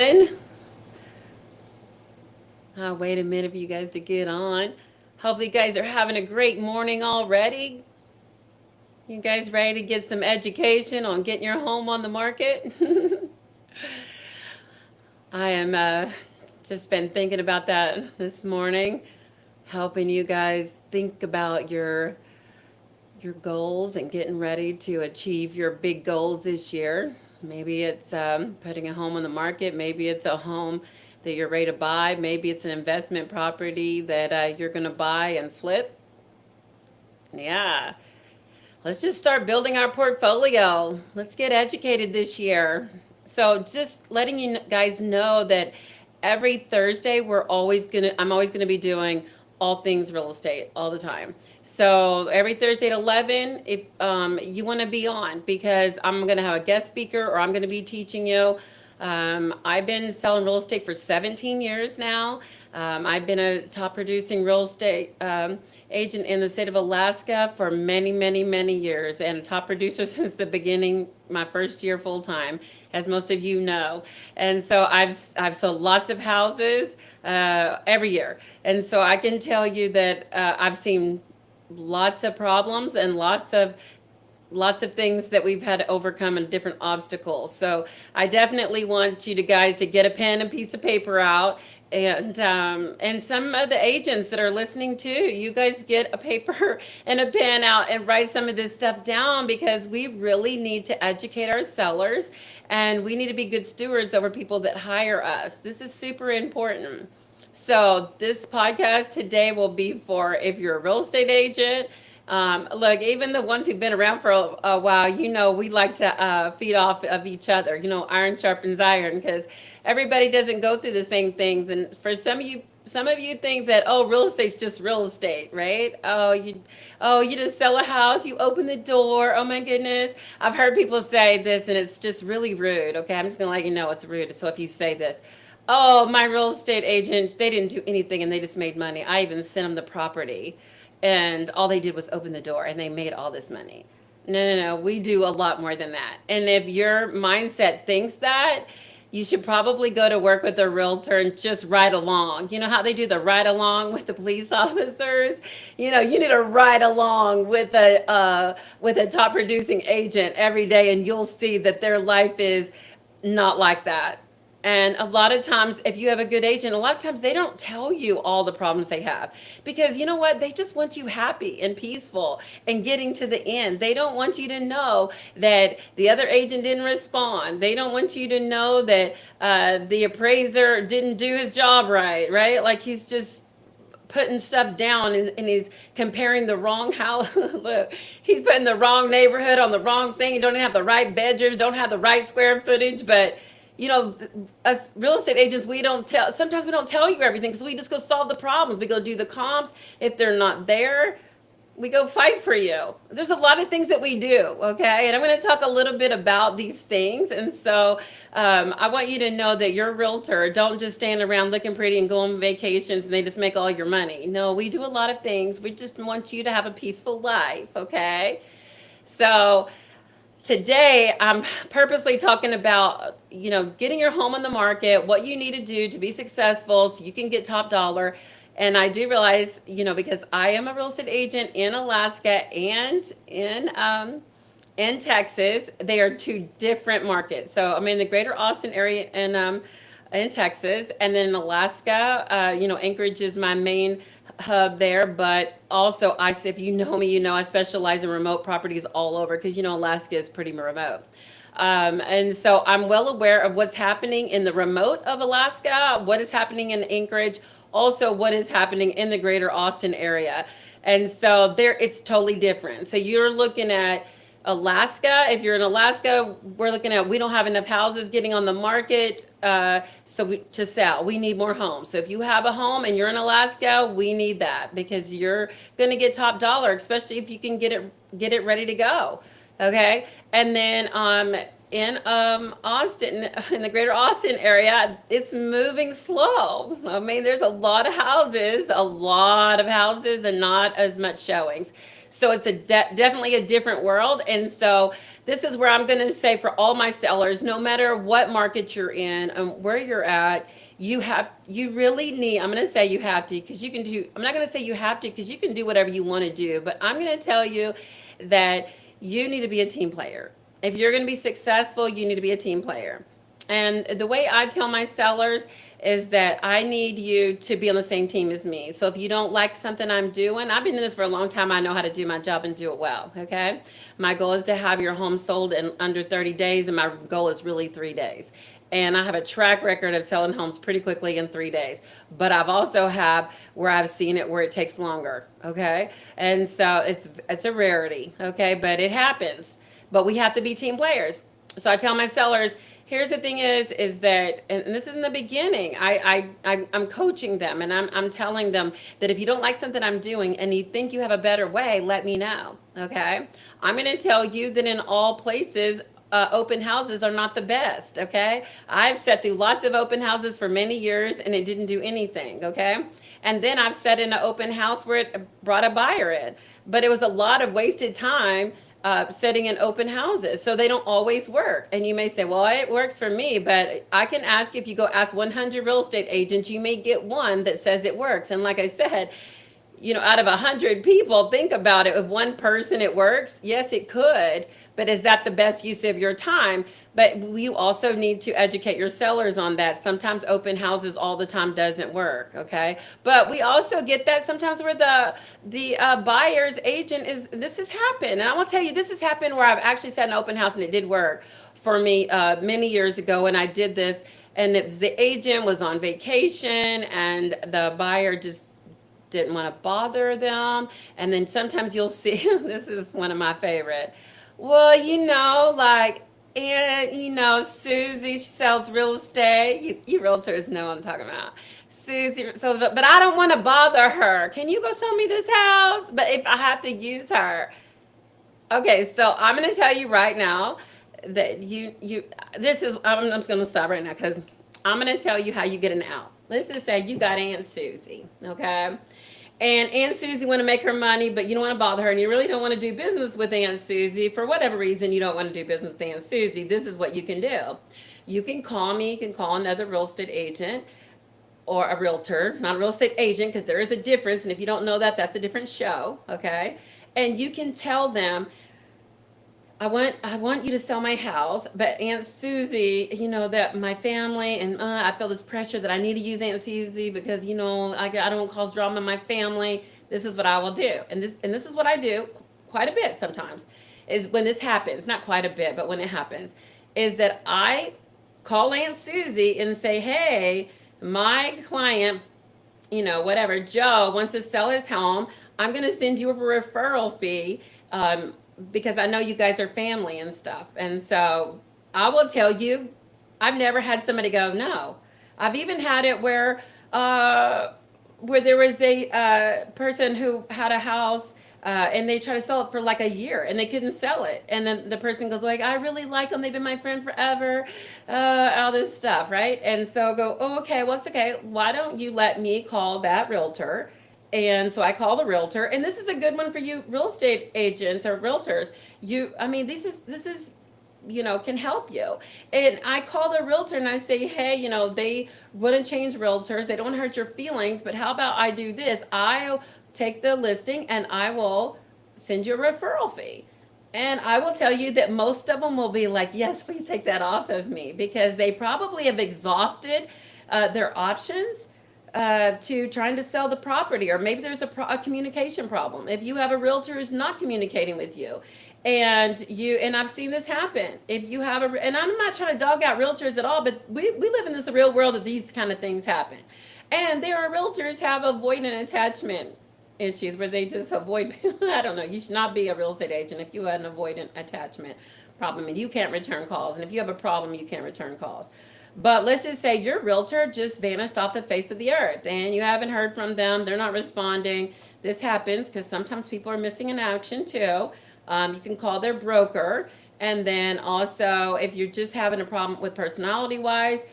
in. I'll wait a minute for you guys to get on. Hopefully, you guys are having a great morning already. You guys ready to get some education on getting your home on the market? I am just been thinking about that this morning, helping you guys think about your goals and getting ready to achieve your big goals this year. Maybe it's putting a home on the market. Maybe it's a home that you're ready to buy. Maybe it's an investment property that you're going to buy and flip. Yeah. Let's just start building our portfolio. Let's get educated this year. So just letting you guys know that every Thursday I'm always gonna be doing all things real estate all the time. So every Thursday at 11, if you want to be on, because I'm gonna have a guest speaker or I'm gonna be teaching you. I've been selling real estate for 17 years now. I've been a top producing real estate agent in the state of Alaska for many, many, many years, and a top producer since the beginning, my first year full time, as most of you know. And so I've sold lots of houses every year, and so I can tell you that I've seen lots of problems and lots of things that we've had to overcome and different obstacles. So I definitely want you to guys to get a pen and piece of paper out, and some of the agents that are listening too, you guys get a paper and a pen out and write some of this stuff down, because we really need to educate our sellers, and we need to be good stewards over people that hire us. This is super important. So this podcast today will be for if you're a real estate agent. Look, even the ones who've been around for a while, we like to feed off of each other. Iron sharpens iron, because everybody doesn't go through the same things. And for some of you think that, oh, real estate's just real estate, right? Oh, you just sell a house, you open the door. Oh my goodness, I've heard people say this, and it's just really rude. Okay, I'm just gonna let you know it's rude. So if you say this, oh, my real estate agent, they didn't do anything and they just made money. I even sent them the property, and all they did was open the door and they made all this money. No, no, no. We do a lot more than that. And if your mindset thinks that, you should probably go to work with a realtor and just ride along. You know how they do the ride along with the police officers? You need to ride along with a top producing agent every day, and you'll see that their life is not like that. And a lot of times, if you have a good agent, a lot of times they don't tell you all the problems they have, because you know what? They just want you happy and peaceful and getting to the end. They don't want you to know that the other agent didn't respond. They don't want you to know that the appraiser didn't do his job right, right? Like he's just putting stuff down, and he's comparing the wrong house. Look, he's putting the wrong neighborhood on the wrong thing. You don't even have the right bedrooms, don't have the right square footage, but us real estate agents, we don't tell. Sometimes we don't tell you everything because we just go solve the problems. We go do the comps. If they're not there, we go fight for you. There's a lot of things that we do, okay? And I'm going to talk a little bit about these things. And so I want you to know that your realtor don't just stand around looking pretty and go on vacations and they just make all your money. No, we do a lot of things. We just want you to have a peaceful life, okay? So today I'm purposely talking about getting your home on the market, what you need to do to be successful so you can get top dollar. And I do realize, because I am a real estate agent in Alaska and in Texas, they are two different markets. So I'm in the greater Austin area in Texas, and then in Alaska, Anchorage is my main hub there. But also, if you know me, I specialize in remote properties all over, because Alaska is pretty remote. And so I'm well aware of what's happening in the remote of Alaska, what is happening in Anchorage, also what is happening in the greater Austin area. And so there, it's totally different. So you're looking at Alaska. If you're in Alaska, we're looking at, we don't have enough houses getting on the market to sell. We need more homes. So if you have a home and you're in Alaska, we need that, because you're going to get top dollar, especially if you can get it ready to go. Okay. And then in Austin, in the greater Austin area, it's moving slow. I mean, there's a lot of houses, and not as much showings. So it's definitely a different world. And so this is where I'm going to say for all my sellers, no matter what market you're in and where you're at, you really need, I'm going to say you have to, because you can do, I'm not going to say you have to, because you can do whatever you want to do, but I'm going to tell you that you need to be a team player. If you're going to be successful, you need to be a team player. And the way I tell my sellers is that I need you to be on the same team as me. So if you don't like something I'm doing, I've been in this for a long time. I know how to do my job and do it well. Okay. My goal is to have your home sold in under 30 days, and my goal is really 3 days. And I have a track record of selling homes pretty quickly in 3 days. But I've also have where I've seen it where it takes longer. Okay. And so it's a rarity. Okay. But it happens. But we have to be team players. So I tell my sellers, here's the thing is that, and this is in the beginning, I'm coaching them, and I'm telling them that if you don't like something I'm doing and you think you have a better way, let me know. Okay. I'm going to tell you that in all places, open houses are not the best. Okay. I've sat through lots of open houses for many years and it didn't do anything. Okay. And then I've sat in an open house where it brought a buyer in, but it was a lot of wasted time setting in open houses. So they don't always work. And you may say, well, it works for me, but I can ask you, if you go ask 100 real estate agents, you may get one that says it works. And like I said, out of 100 people, think about it. If one person it works, yes, it could, but is that the best use of your time? But you also need to educate your sellers on that. Sometimes open houses all the time doesn't work, okay? But we also get that sometimes where the buyer's agent is. This has happened, and I will tell you, this has happened where I've actually sat in an open house and it did work for me many years ago, and I did this, and it was the agent was on vacation, and the buyer just didn't want to bother them. And then sometimes you'll see, this is one of my favorite. Well, like, and Susie, she sells real estate. You realtors know what I'm talking about. Susie sells, but I don't want to bother her. Can you go show me this house? But if I have to use her, okay. So I'm going to tell you right now that this is. I'm just going to stop right now because I'm going to tell you how you get an out. Let's just say you got Aunt Susie, okay? And Aunt Susie want to make her money, but you don't want to bother her, and you really don't want to do business with Aunt Susie. For whatever reason, you don't want to do business with Aunt Susie. This is what you can do. You can call me. You can call another real estate agent or a realtor, not a real estate agent, because there is a difference. And if you don't know that, that's a different show, okay? And you can tell them, I want you to sell my house, but Aunt Susie, that my family, and I feel this pressure that I need to use Aunt Susie because I don't want to cause drama in my family. This is what I will do, and this is what I do quite a bit sometimes. Is when this happens, not quite a bit, but when it happens, is that I call Aunt Susie and say, hey, my client, whatever, Joe wants to sell his home. I'm going to send you a referral fee. Because I know you guys are family and stuff. And so I will tell you, I've never had somebody go, no. I've even had it where there was a person who had a house and they tried to sell it for like a year and they couldn't sell it. And then the person goes like, I really like them. They've been my friend forever, all this stuff, right? And so I go, oh, okay, well, it's okay. Why don't you let me call that realtor? And so I call the realtor, and this is a good one for you real estate agents or realtors. This is can help you. And I call the realtor and I say, hey, they wouldn't change realtors. They don't hurt your feelings, but how about I do this? I'll take the listing and I will send you a referral fee. And I will tell you that most of them will be like, yes, please take that off of me, because they probably have exhausted their options to trying to sell the property, or maybe there's a communication problem. If you have a realtor who's not communicating with you, and I've seen this happen. If you have and I'm not trying to dog out realtors at all, but we live in this real world that these kind of things happen. And there are realtors have avoidant attachment issues where they just avoid, I don't know, you should not be a real estate agent if you have an avoidant attachment problem and you can't return calls. And if you have a problem, you can't return calls. But let's just say your realtor just vanished off the face of the earth and you haven't heard from them. They're not responding. This happens because sometimes people are missing in action too. You can call their broker. And then also, if you're just having a problem with personality wise,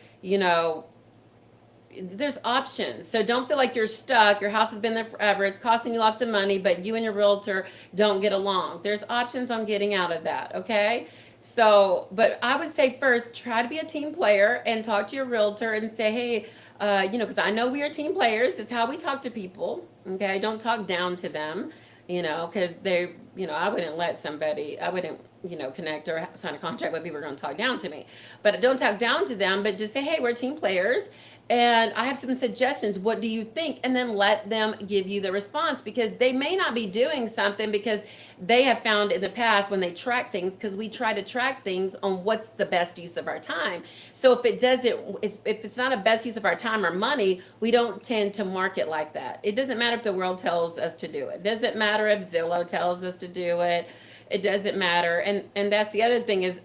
there's options. So don't feel like you're stuck. Your house has been there forever. It's costing you lots of money, but you and your realtor don't get along. There's options on getting out of that, okay? So, but I would say first, try to be a team player and talk to your realtor and say, hey, because I know we are team players. It's how we talk to people, okay? Don't talk down to them, because I wouldn't let somebody, I wouldn't, connect or sign a contract with people who are going to talk down to me. But don't talk down to them, but just say, hey, we're team players and I have some suggestions. What do you think? And then let them give you the response, because they may not be doing something because they have found in the past when they track things, because we try to track things on what's the best use of our time. So if it doesn't, if it's not a best use of our time or money, we don't tend to market like that. It doesn't matter if the world tells us to do it. It doesn't matter if Zillow tells us to do it. It doesn't matter. And that's the other thing is,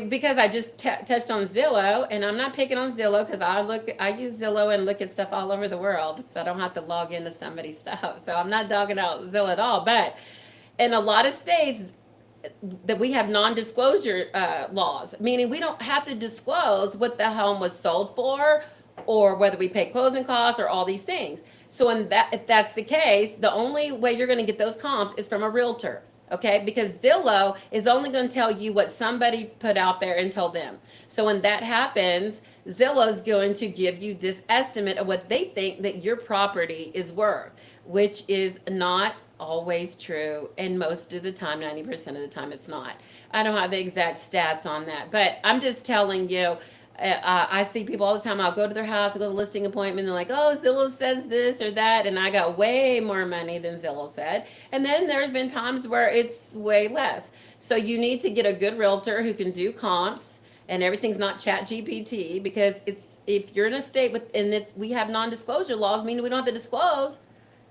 because I just touched on Zillow, and I'm not picking on Zillow because I use Zillow and look at stuff all over the world, so I don't have to log into somebody's stuff. So I'm not dogging out Zillow at all. But in a lot of states that we have non-disclosure laws, meaning we don't have to disclose what the home was sold for, or whether we pay closing costs, or all these things. So if that's the case, the only way you're going to get those comps is from a realtor. Okay, because Zillow is only going to tell you what somebody put out there and told them. So when that happens, Zillow is going to give you this estimate of what they think that your property is worth, which is not always true. And most of the time, 90% of the time, it's not. I don't have the exact stats on that, but I'm just telling you. I see people all the time. I'll go to their house, I'll go to the listing appointment, and they're like, oh, Zillow says this or that, and I got way more money than Zillow said. And then there's been times where it's way less. So you need to get a good realtor who can do comps, and everything's not Chat GPT, because if you're in a state and if we have non-disclosure laws, meaning we don't have to disclose,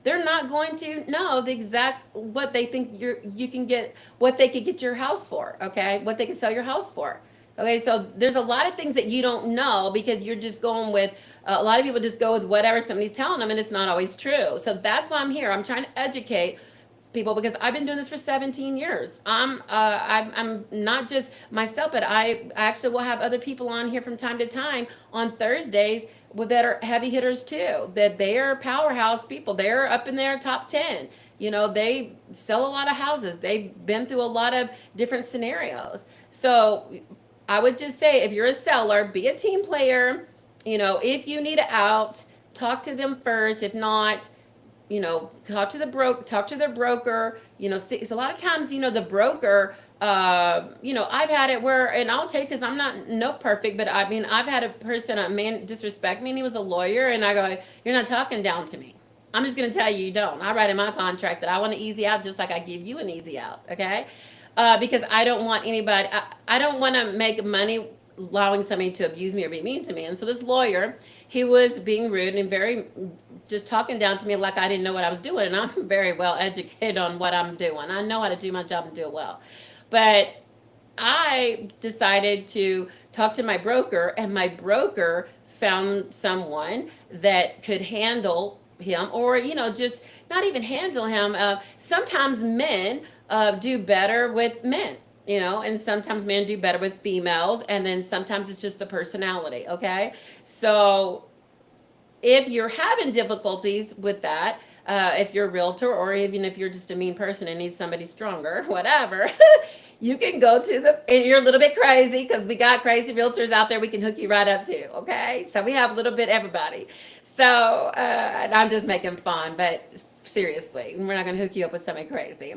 they're not going to know the exact what they think you can get, what they could get your house for, okay? What they could sell your house for. Okay, so there's a lot of things that you don't know because you're just going with, a lot of people just go with whatever somebody's telling them, and it's not always true. So that's why I'm here. I'm trying to educate people, because I've been doing this for 17 years. I'm not just myself, but I actually will have other people on here from time to time on Thursdays that are heavy hitters too, that they are powerhouse people. They're up in their top 10. They sell a lot of houses. They've been through a lot of different scenarios. So I would just say, if you're a seller, be a team player. If you need it out, talk to them first. If not, talk to their broker. It's a lot of times, the broker, I've had it where, and I'll tell you, because I'm not perfect, but I mean, I've had a man disrespect me, and he was a lawyer, and I go, you're not talking down to me. I'm just going to tell you don't. I write in my contract that I want an easy out, just like I give you an easy out. Okay. Because I don't want anybody, I don't want to make money allowing somebody to abuse me or be mean to me. And so this lawyer, he was being rude and just talking down to me like I didn't know what I was doing. And I'm very well educated on what I'm doing. I know how to do my job and do it well. But I decided to talk to my broker, and my broker found someone that could handle him, or, just not even handle him. Sometimes men do better with men, and sometimes men do better with females, and then sometimes it's just the personality. Okay, so if you're having difficulties with that, if you're a realtor, or even if you're just a mean person and need somebody stronger, whatever, you can go and you're a little bit crazy, because we got crazy realtors out there we can hook you right up to. Okay, so we have a little bit everybody. So and I'm just making fun, but seriously, we're not going to hook you up with somebody crazy.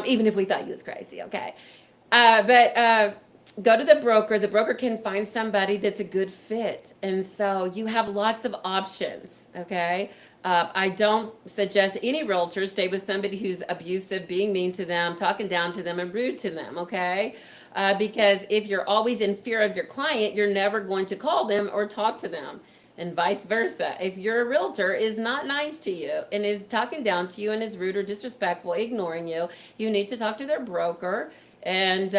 Even if we thought you was crazy, okay? But go to the broker. The broker can find somebody that's a good fit. And so you have lots of options, okay? I don't suggest any realtor stay with somebody who's abusive, being mean to them, talking down to them, and rude to them, okay? Because if you're always in fear of your client, you're never going to call them or talk to them. And vice versa. If your realtor is not nice to you and is talking down to you and is rude or disrespectful, ignoring you, you need to talk to their broker and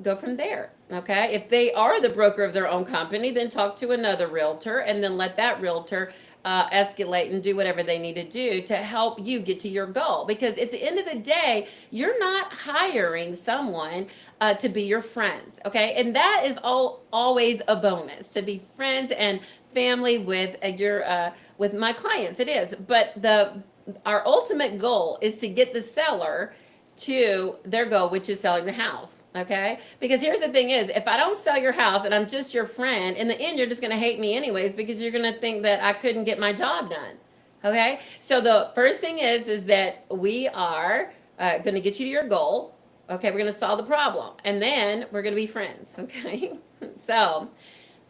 go from there. Okay. If they are the broker of their own company, then talk to another realtor and then let that realtor escalate and do whatever they need to do to help you get to your goal. Because at the end of the day, you're not hiring someone to be your friend. Okay. And that is always a bonus to be friends and family with with my clients. It is. But our ultimate goal is to get the seller to their goal, which is selling the house. Okay. Because here's the thing is, if I don't sell your house and I'm just your friend, in the end, you're just going to hate me anyways, because you're going to think that I couldn't get my job done. Okay. So the first thing is that we are going to get you to your goal. Okay. We're going to solve the problem and then we're going to be friends. Okay. So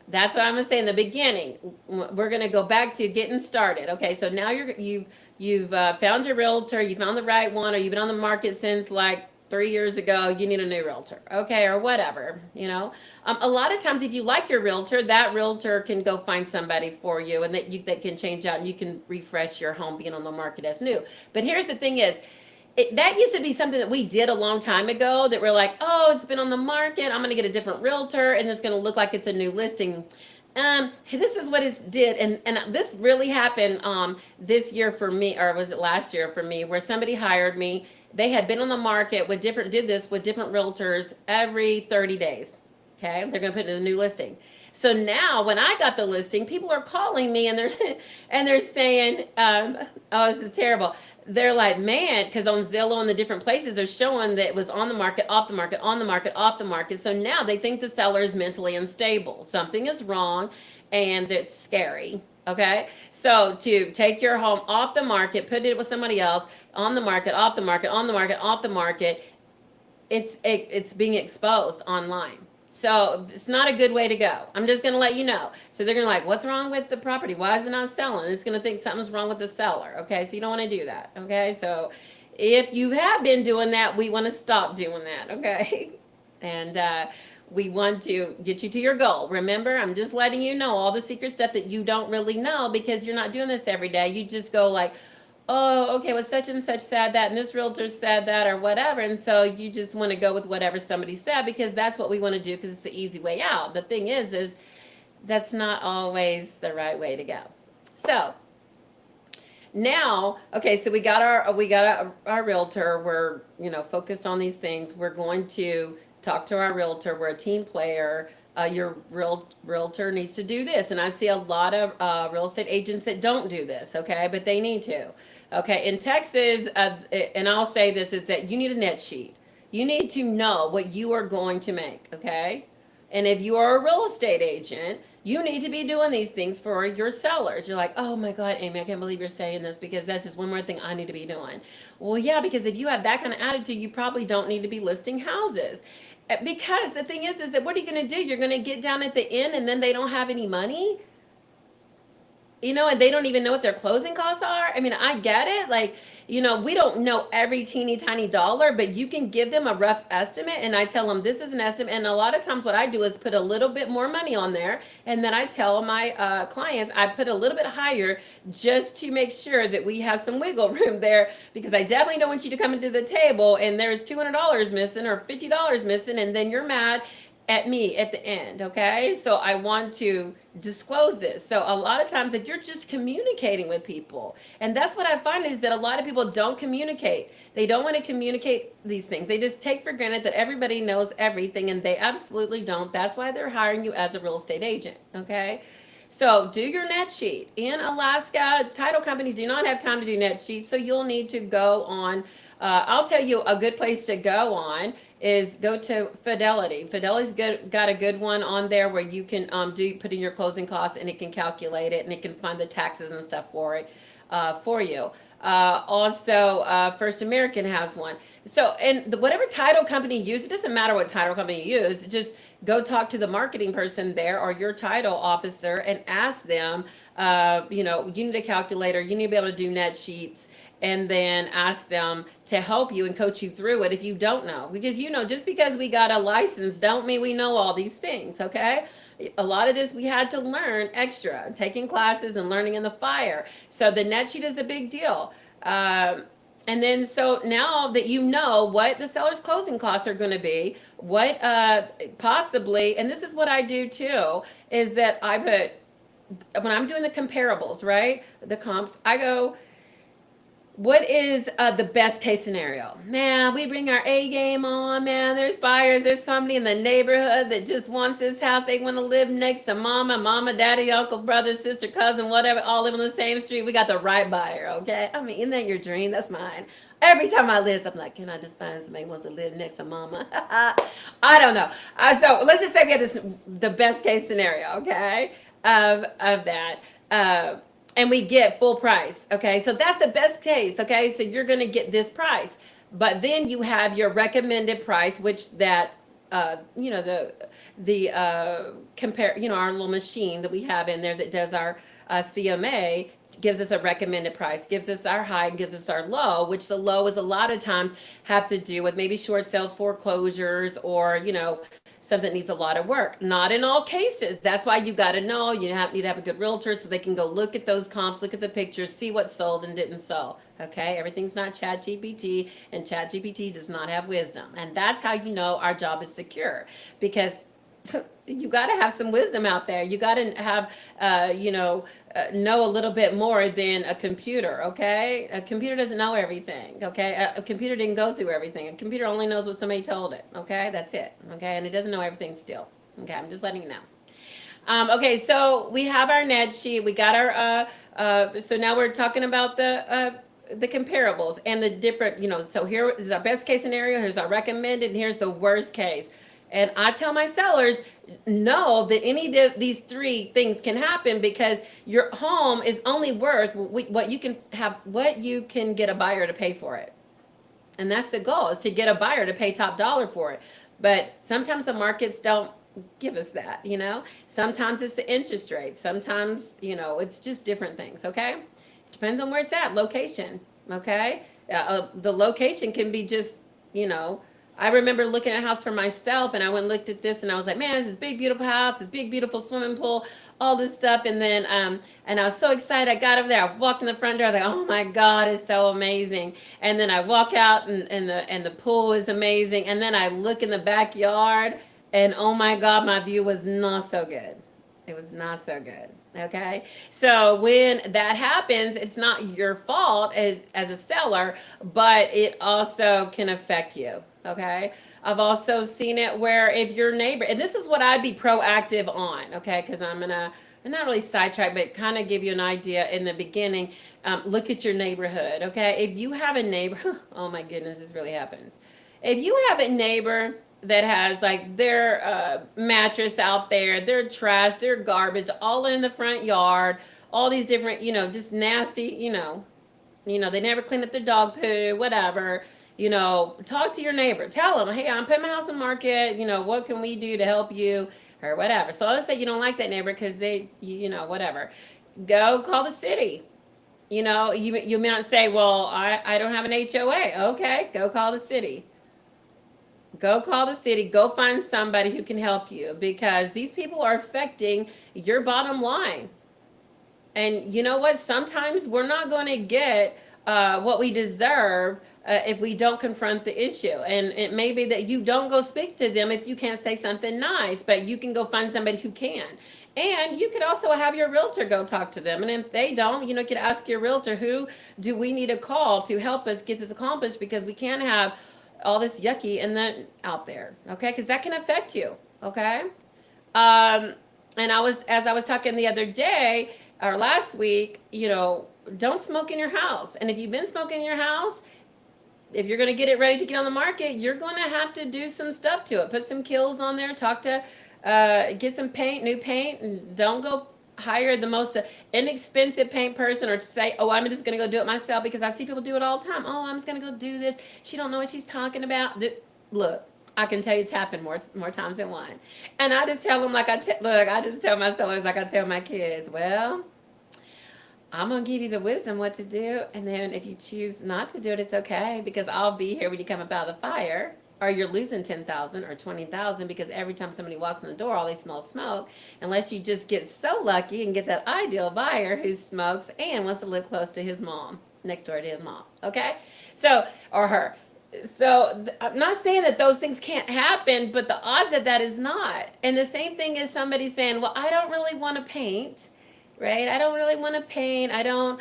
that's what I'm gonna say in the beginning. We're gonna go back to getting started. Okay, so now you've found your realtor, you found the right one, or you've been on the market since like 3 years ago. You need a new realtor, okay, or whatever. A lot of times if you like your realtor, that realtor can go find somebody for you, and that can change out, and you can refresh your home being on the market as new. But here's the thing is, that used to be something that we did a long time ago, that we're like, oh, it's been on the market, I'm going to get a different realtor and it's going to look like it's a new listing. This is what it did, and this really happened this year for me, or was it last year for me, where somebody hired me. They had been on the market with different realtors every 30 days. Okay, they're going to put in a new listing. So now when I got the listing, people are calling me and they're saying, oh, this is terrible. They're like, man, because on Zillow and the different places, they're showing that it was on the market, off the market, on the market, off the market. So now they think the seller is mentally unstable. Something is wrong and it's scary. Okay. So to take your home off the market, put it with somebody else, on the market, off the market, on the market, off the market, it's being exposed online. So it's not a good way to go. I'm just going to let you know. So they're going to like, what's wrong with the property? Why is it not selling? It's going to think something's wrong with the seller. Okay. So you don't want to do that. Okay. So if you have been doing that, we want to stop doing that. Okay. And, we want to get you to your goal. Remember, I'm just letting you know all the secret stuff that you don't really know, because you're not doing this every day. You just go like, oh, okay, well, such and such said that, and this realtor said that, or whatever. And so you just want to go with whatever somebody said, because that's what we want to do, because it's the easy way out. The thing is that's not always the right way to go. So now, okay, so we got our realtor. We're, focused on these things. We're going to talk to our realtor. We're a team player. Your realtor needs to do this. And I see a lot of real estate agents that don't do this, okay, but they need to. Okay, in Texas, and I'll say this, is that you need a net sheet. You need to know what you are going to make, okay? And if you are a real estate agent, you need to be doing these things for your sellers. You're like, oh my God, Amy, I can't believe you're saying this, because that's just one more thing I need to be doing. Well, yeah, because if you have that kind of attitude, you probably don't need to be listing houses. Because the thing is that what are you going to do? You're going to get down at the end and then they don't have any money, and they don't even know what their closing costs are. I mean, I get it. Like, we don't know every teeny tiny dollar, but you can give them a rough estimate. And I tell them this is an estimate. And a lot of times what I do is put a little bit more money on there. And then I tell my clients, I put a little bit higher, just to make sure that we have some wiggle room there, because I definitely don't want you to come into the table and there's $200 missing or $50 missing. And then you're mad at me at the end. Okay. So I want to disclose this. So a lot of times, if you're just communicating with people, and that's what I find, is that a lot of people don't communicate. They don't want to communicate these things. They just take for granted that everybody knows everything, and they absolutely don't. That's why they're hiring you as a real estate agent. Okay. So do your net sheet. In Alaska, title companies do not have time to do net sheets. So you'll need to go on. I'll tell you a good place to go on is go to Fidelity. Fidelity's got a good one on there where you can put in your closing costs, and it can calculate it, and it can find the taxes and stuff for it for you. Also, First American has one. So, and whatever title company you use, it doesn't matter what title company you use, just go talk to the marketing person there or your title officer and ask them, you need a calculator, you need to be able to do net sheets, and then ask them to help you and coach you through it if you don't know. Because, just because we got a license don't mean we know all these things, okay? A lot of this we had to learn taking classes and learning in the fire. So the net sheet is a big deal. And then so now that you know what the seller's closing costs are going to be, what possibly, and this is what I do too, is that I put, when I'm doing the comparables, right? The comps, I go, what is the best case scenario? Man, we bring our A game on, man. There's buyers. There's somebody in the neighborhood that just wants this house. They want to live next to mama, daddy, uncle, brother, sister, cousin, whatever, all live on the same street. We got the right buyer, okay? I mean, isn't that your dream? That's mine. Every time I list, I'm like, can I just find somebody who wants to live next to mama? I don't know. So let's just say we have this, the best case scenario, okay, of that. And we get full price. Okay, so that's the best case. Okay, so you're going to get this price, but then you have your recommended price, which that the compare, our little machine that we have in there that does our CMA gives us a recommended price, gives us our high, and gives us our low, which the low is a lot of times have to do with maybe short sales, foreclosures, or something that needs a lot of work. Not in all cases. That's why you got to know. You need to have a good realtor so they can go look at those comps, look at the pictures, see what sold and didn't sell. Okay, everything's not ChatGPT, and ChatGPT does not have wisdom. And that's how you know our job is secure, because you got to have some wisdom out there. You got to have, know a little bit more than a computer. Okay, a computer doesn't know everything. Okay, a computer didn't go through everything. A computer only knows what somebody told it. Okay, that's it. Okay, and it doesn't know everything still. Okay, I'm just letting you know. Okay, so we have our net sheet. We got our. So now we're talking about the comparables and the different. So here is our best case scenario. Here's our recommended, and here's the worst case. And I tell my sellers, know that any of these three things can happen, because your home is only worth what you can get a buyer to pay for it. And that's the goal, is to get a buyer to pay top dollar for it. But sometimes the markets don't give us that, Sometimes it's the interest rate. Sometimes, it's just different things, okay? It depends on where it's at, location, okay? The location can be just, I remember looking at a house for myself, and I went and looked at this, and I was like, man, this is big, beautiful house, this big, beautiful swimming pool, all this stuff. And then, and I was so excited. I got over there, I walked in the front door. I was like, oh my God, it's so amazing. And then I walk out, and the pool is amazing. And then I look in the backyard, and oh my God, my view was not so good. It was not so good. Okay. So when that happens, it's not your fault as a seller, but it also can affect you. Okay. I've also seen it where if your neighbor, and this is what I'd be proactive on. Okay. Cause I'm not really sidetrack, but kind of give you an idea in the beginning. Look at your neighborhood. Okay. If you have a neighbor, oh my goodness, this really happens. If you have a neighbor that has like their mattress out there, their trash, their garbage, all in the front yard, all these different, just nasty, they never clean up their dog poo, whatever. Talk to your neighbor. Tell them, hey, I'm putting my house on the market. What can we do to help you, or whatever. So let's say you don't like that neighbor because they, whatever. Go call the city. You may not say, well, I don't have an HOA. Okay, go call the city. Go call the city. Go find somebody who can help you, because these people are affecting your bottom line. And you know what? Sometimes we're not going to get what we deserve if we don't confront the issue. And it may be that you don't go speak to them if you can't say something nice, but you can go find somebody who can. And you could also have your realtor go talk to them. And if they don't, you could ask your realtor, who do we need to call to help us get this accomplished? Because we can't have all this yucky and then out there, okay? Because that can affect you, okay? And as I was talking the other day or last week, don't smoke in your house. And if you've been smoking in your house, if you're going to get it ready to get on the market, you're going to have to do some stuff to it. Put some kills on there. Get some paint, new paint, and don't go hire the most inexpensive paint person, or to say, oh, I'm just going to go do it myself, because I see people do it all the time. Oh, I'm just going to go do this. She don't know what she's talking about. Look, I can tell you it's happened more times than one. And I just tell them I just tell my sellers like I tell my kids, well, I'm going to give you the wisdom what to do. And then if you choose not to do it, it's okay, because I'll be here when you come up out of the fire. Or you're losing 10,000 or 20,000, because every time somebody walks in the door, all they smell smoke. Unless you just get so lucky and get that ideal buyer who smokes and wants to live close to his mom. next door to his mom. Okay, so or her. So I'm not saying that those things can't happen, but the odds of that is not. And the same thing is somebody saying, "Well, I don't really want to paint, right? I don't really want to paint. I don't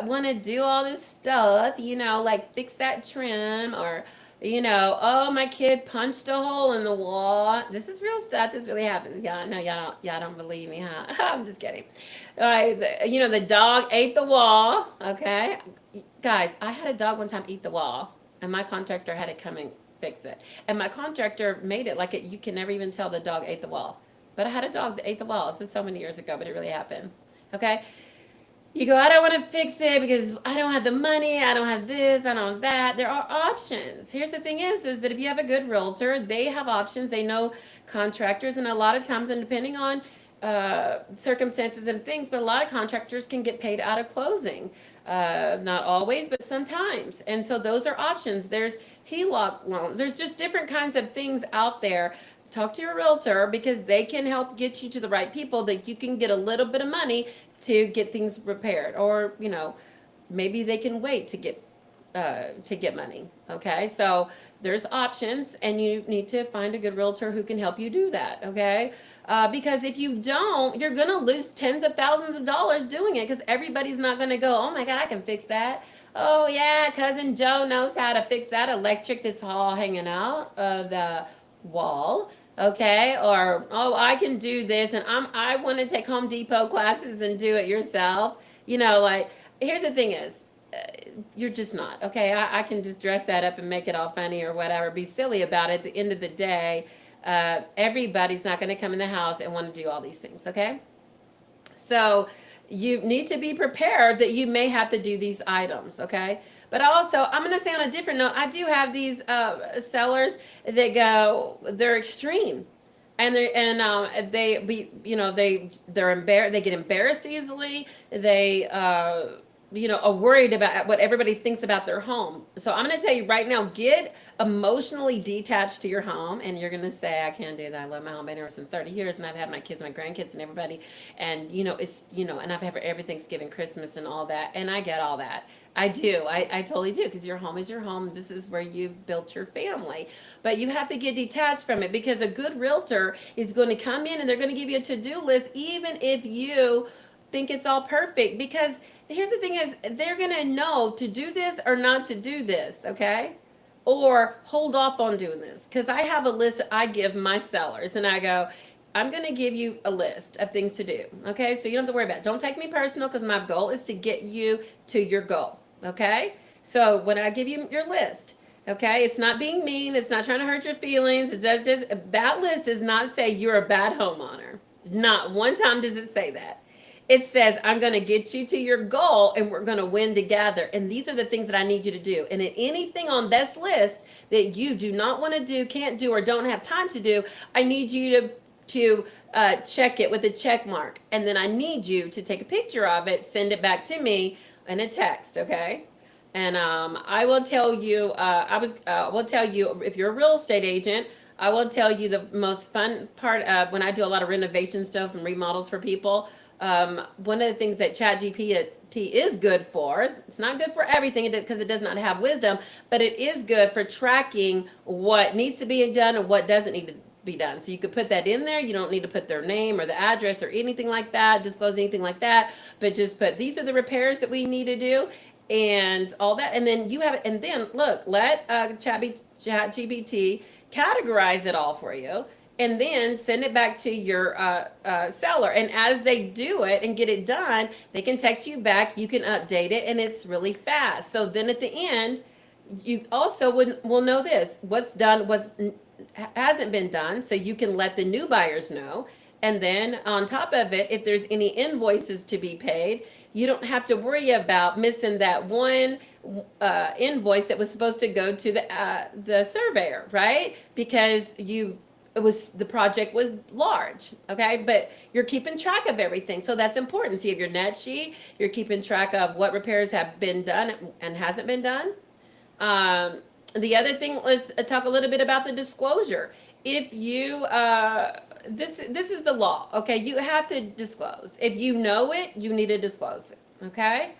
want to do all this stuff, like fix that trim or." Oh, my kid punched a hole in the wall. This is real stuff. This really happens. Y'all know y'all don't believe me, huh? I'm just kidding. The dog ate the wall. Okay, guys, I had a dog one time eat the wall, and my contractor had to come and fix it. And my contractor made it like it. You can never even tell the dog ate the wall. But I had a dog that ate the wall. This is so many years ago, but it really happened. Okay, you go, I don't want to fix it because I don't have the money, I don't have this, I don't have that. There are options. Here's the thing is that if you have a good realtor, they have options. They know contractors, and a lot of times, and depending on circumstances and things, but a lot of contractors can get paid out of closing. Not always, but sometimes. And so those are options. There's HELOC loans. There's just different kinds of things out there. Talk to your realtor because they can help get you to the right people that you can get a little bit of money to get things repaired, or maybe they can wait to get money. Okay, so there's options, and you need to find a good realtor who can help you do that. Okay, because if you don't, you're gonna lose tens of thousands of dollars doing it because everybody's not gonna go, oh my God, I can fix that. Oh yeah, cousin Joe knows how to fix that electric that's all hanging out of the wall. Okay, or oh, I can do this, and I want to take Home Depot classes and do it yourself. Like, here's the thing is, you're just not. Okay, I can just dress that up and make it all funny or whatever, be silly about it. At the end of the day, everybody's not going to come in the house and want to do all these things. Okay, so you need to be prepared that you may have to do these items. Okay, but also, I'm going to say on a different note, I do have these sellers that go, they're extreme. And they're embarrassed. They get embarrassed easily. They are worried about what everybody thinks about their home. So I'm going to tell you right now, get emotionally detached to your home. And you're going to say, I can't do that. I love my home. I've been here since 30 years, and I've had my kids, my grandkids, and everybody. And and I've had every Thanksgiving, Christmas, and all that. And I get all that. I do. I totally do, because your home is your home. This is where you've built your family. But you have to get detached from it, because a good realtor is going to come in and they're going to give you a to-do list, even if you think it's all perfect. Because here's the thing is, they're going to know to do this or not to do this, okay? Or hold off on doing this. Because I have a list I give my sellers, and I go, I'm going to give you a list of things to do. Okay, so you don't have to worry about it. Don't take me personal, because my goal is to get you to your goal. Okay, so when I give you your list, okay, it's not being mean. It's not trying to hurt your feelings. That list does not say you're a bad homeowner. Not one time does it say that. It says, I'm going to get you to your goal, and we're going to win together. And these are the things that I need you to do. And anything on this list that you do not want to do, can't do, or don't have time to do, I need you to check it with a check mark. And then I need you to take a picture of it, send it back to me in a text, okay? And I will tell you, will tell you, if you're a real estate agent, I will tell you the most fun part when I do a lot of renovation stuff and remodels for people. One of the things that ChatGPT is good for, it's not good for everything because it does not have wisdom, but it is good for tracking what needs to be done and what doesn't need to be done. So you could put that in there. You don't need to put their name or the address or anything like that, disclose anything like that, but just put, these are the repairs that we need to do and all that. And then you have it. And then look, let ChatGPT categorize it all for you, and then send it back to your seller. And as they do it and get it done, they can text you back. You can update it, and it's really fast. So then at the end, you also will know this, what's done, what's hasn't been done, so you can let the new buyers know. And then on top of it, if there's any invoices to be paid, you don't have to worry about missing that one invoice that was supposed to go to the surveyor, right? Because the project was large, okay? But you're keeping track of everything, so that's important. So you have your net sheet, you're keeping track of what repairs have been done and hasn't been done. The other thing, let's talk a little bit about the disclosure. If you, this is the law, okay? You have to disclose. If you know it, you need to disclose it, okay?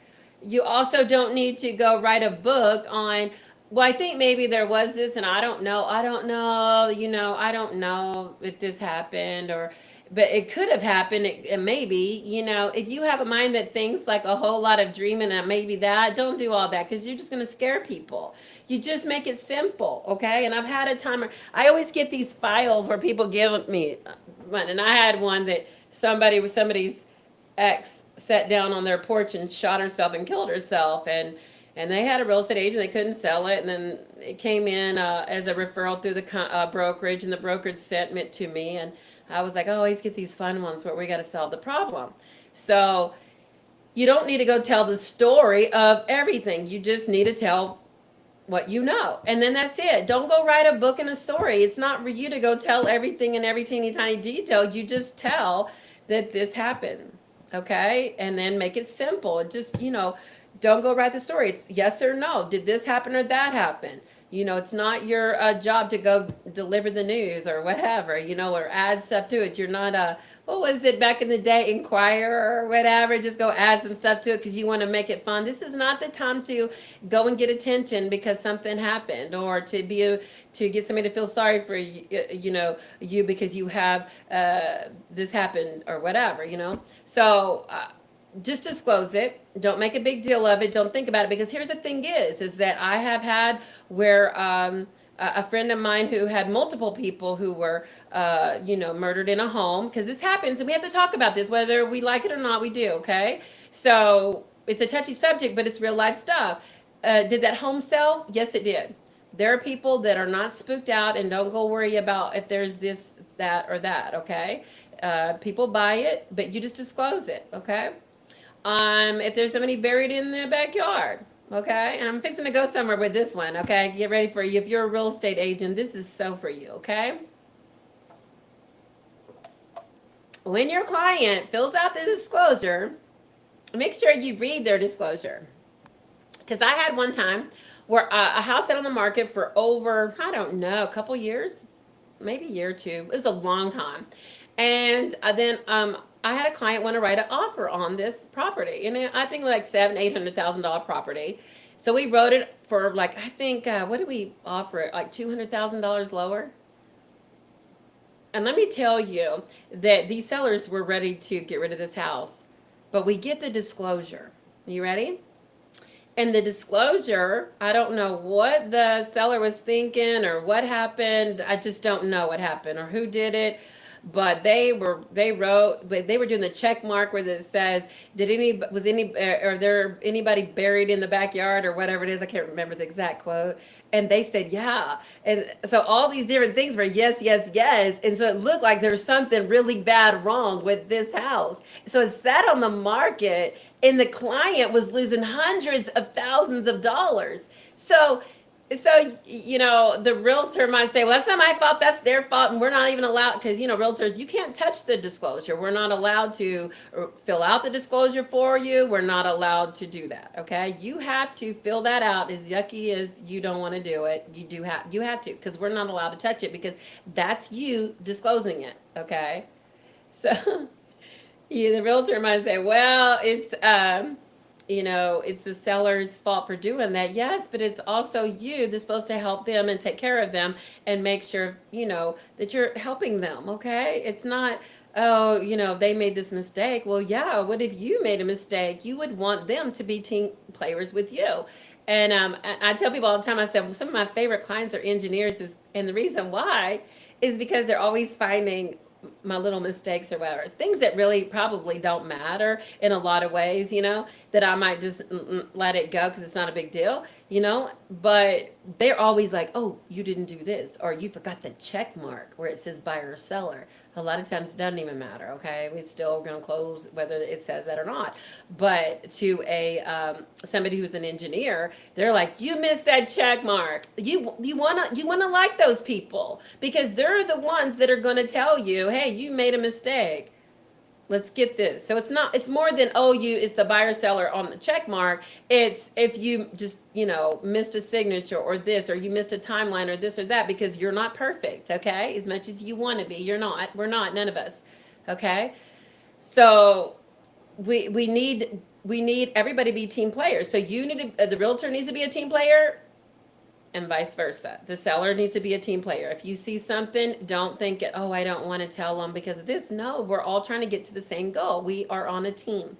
You also don't need to go write a book on, well, I think maybe there was this and I don't know. I don't know, I don't know if this happened, or but it could have happened. It maybe, if you have a mind that thinks like a whole lot of dreaming and maybe that, don't do all that because you're just going to scare people. You just make it simple, okay? And I've had a time where I always get these files where people give me one, and I had one that somebody's ex sat down on their porch and shot herself and killed herself, and they had a real estate agent. They couldn't sell it, and then it came in as a referral through the brokerage, and the brokerage sent it to me, and I was like, oh, always get these fun ones where we got to solve the problem. So you don't need to go tell the story of everything. You just need to tell what you know, and then that's it. Don't go write a book and a story. It's not for you to go tell everything in every teeny tiny detail. You just tell that this happened, okay? And then make it simple. Just, don't go write the story. It's yes or no. Did this happen or that happen? It's not your job to go deliver the news or whatever, or add stuff to it. You're not what was it back in the day, Inquirer or whatever? Just go add some stuff to it because you want to make it fun. This is not the time to go and get attention because something happened, or to get somebody to feel sorry for you because you have this happened or whatever, So just disclose it. Don't make a big deal of it. Don't think about it, because here's the thing is that I have had where a friend of mine who had multiple people who were murdered in a home, because this happens and we have to talk about this whether we like it or not. We do, okay? So it's a touchy subject, but it's real life stuff. Did that home sell? Yes, it did. There are people that are not spooked out, and don't go worry about if there's this, that, or that, okay? People buy it, but you just disclose it, okay? If there's somebody buried in the backyard, okay? And I'm fixing to go somewhere with this one, okay? Get ready for you. If you're a real estate agent, this is so for you, okay? When your client fills out the disclosure, make sure you read their disclosure. Because I had one time where a house sat on the market for over, I don't know, a couple years, maybe a year or two. It was a long time. And then I had a client want to write an offer on this property, and I think like $700,000-800,000 property. So we wrote it for like, I think what did we offer it, like $200,000 lower? And let me tell you that these sellers were ready to get rid of this house, but we get the disclosure. You ready? And the disclosure, I don't know what the seller was thinking or what happened. I just don't know what happened or who did it. But they were doing the check mark where it says, are there anybody buried in the backyard or whatever it is? I can't remember the exact quote. And they said, yeah. And so all these different things were yes, yes, yes. And so it looked like there was something really bad wrong with this house. So it sat on the market, and the client was losing hundreds of thousands of dollars. So the realtor might say, well, that's not my fault, that's their fault, and we're not even allowed, because, realtors, you can't touch the disclosure. We're not allowed to fill out the disclosure for you. We're not allowed to do that, okay? You have to fill that out. As yucky as you don't want to do it, you have to, because we're not allowed to touch it, because that's you disclosing it, okay? So the realtor might say, well, it's the seller's fault for doing that. Yes, but it's also you that's supposed to help them and take care of them and make sure, that you're helping them, okay? It's not, oh, they made this mistake. Well, yeah, what if you made a mistake? You would want them to be team players with you. And I tell people all the time, I said, well, some of my favorite clients are engineers, and the reason why is because they're always finding my little mistakes or whatever, things that really probably don't matter in a lot of ways, that I might just let it go because it's not a big deal, but they're always like, oh, you didn't do this, or you forgot the check mark where it says buyer or seller. A lot of times it doesn't even matter, okay? We're still going to close whether it says that or not. But to somebody who's an engineer, they're like, you missed that check mark. You wanna like those people, because they're the ones that are going to tell you, hey, you made a mistake. Let's get this. So it's more than, it's the buyer seller on the check mark. It's if you just, missed a signature or this, or you missed a timeline or this or that, because you're not perfect, okay? As much as you want to be, you're not. We're not, none of us, okay? So we need we need everybody to be team players. So you need to, the realtor needs to be a team player, and vice versa. The seller needs to be a team player. If you see something, don't think, oh, I don't want to tell them because of this. No, we're all trying to get to the same goal. We are on a team,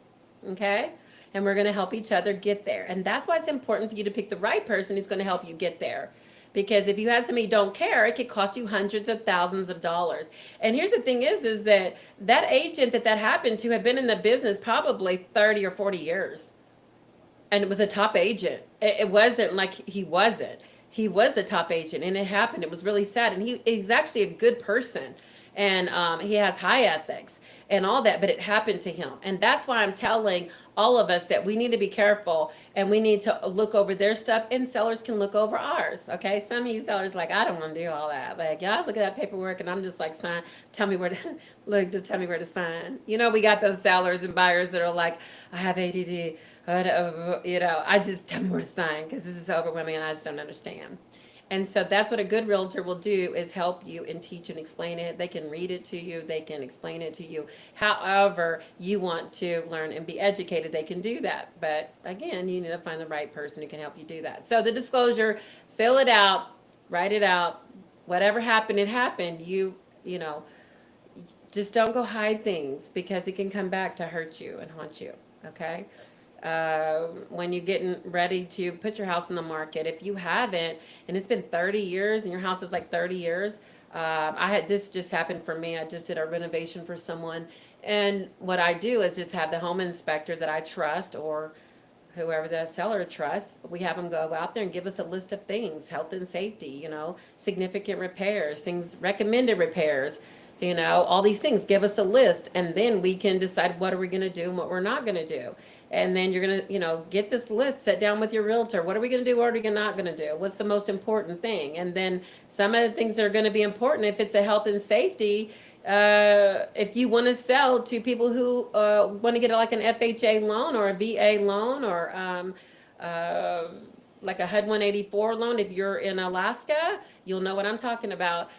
okay? And we're going to help each other get there. And that's why it's important for you to pick the right person who's going to help you get there. Because if you have somebody who don't care, it could cost you hundreds of thousands of dollars. And here's the thing is that that agent that happened to had been in the business probably 30 or 40 years. And it was a top agent. It wasn't like he wasn't. He was a top agent, and it happened. It was really sad. And he's actually a good person, and he has high ethics and all that, but it happened to him. And that's why I'm telling all of us that we need to be careful, and we need to look over their stuff, and sellers can look over ours. Okay, some of you sellers like, I don't want to do all that. Like, yeah, look at that paperwork, and I'm just like, sign. Tell me where to look. Just tell me where to sign. You know, we got those sellers and buyers that are like, I have ADD. You know, I just tell me where to sign because this is overwhelming and I just don't understand. And so that's what a good realtor will do, is help you and teach and explain it. They can read it to you. They can explain it to you. However you want to learn and be educated, they can do that. But again, you need to find the right person who can help you do that. So the disclosure, fill it out, write it out. Whatever happened, it happened. You know, just don't go hide things because it can come back to hurt you and haunt you. Okay? When you're getting ready to put your house in the market, if you haven't, and it's been 30 years and your house is like 30 years, this just happened for me. I just did a renovation for someone. And what I do is just have the home inspector that I trust, or whoever the seller trusts, we have them go out there and give us a list of things, health and safety, you know, significant repairs, things, recommended repairs, you know, all these things. Give us a list, and then we can decide what are we going to do and what we're not going to do. And then you're going to, you know, get this list, sit down with your realtor. What are we going to do? What are we not going to do? What's the most important thing? And then some of the things that are going to be important, if it's a health and safety, if you want to sell to people who want to get like an FHA loan or a VA loan, or like a HUD 184 loan, if you're in Alaska, you'll know what I'm talking about.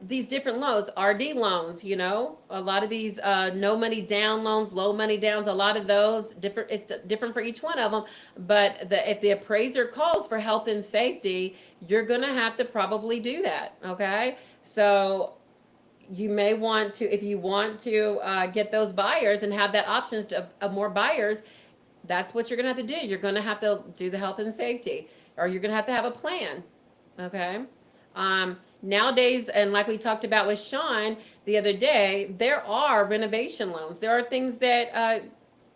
These different loans, RD loans, you know, a lot of these no money down loans, low money downs, a lot of those different. It's different for each one of them. But if the appraiser calls for health and safety, you're gonna have to probably do that. Okay, so you may want to, if you want to get those buyers and have that options to more buyers, that's what you're gonna have to do. You're gonna have to do the health and safety, or you're gonna have a plan. Okay. Nowadays, and like we talked about with Sean the other day, there are renovation loans. There are things that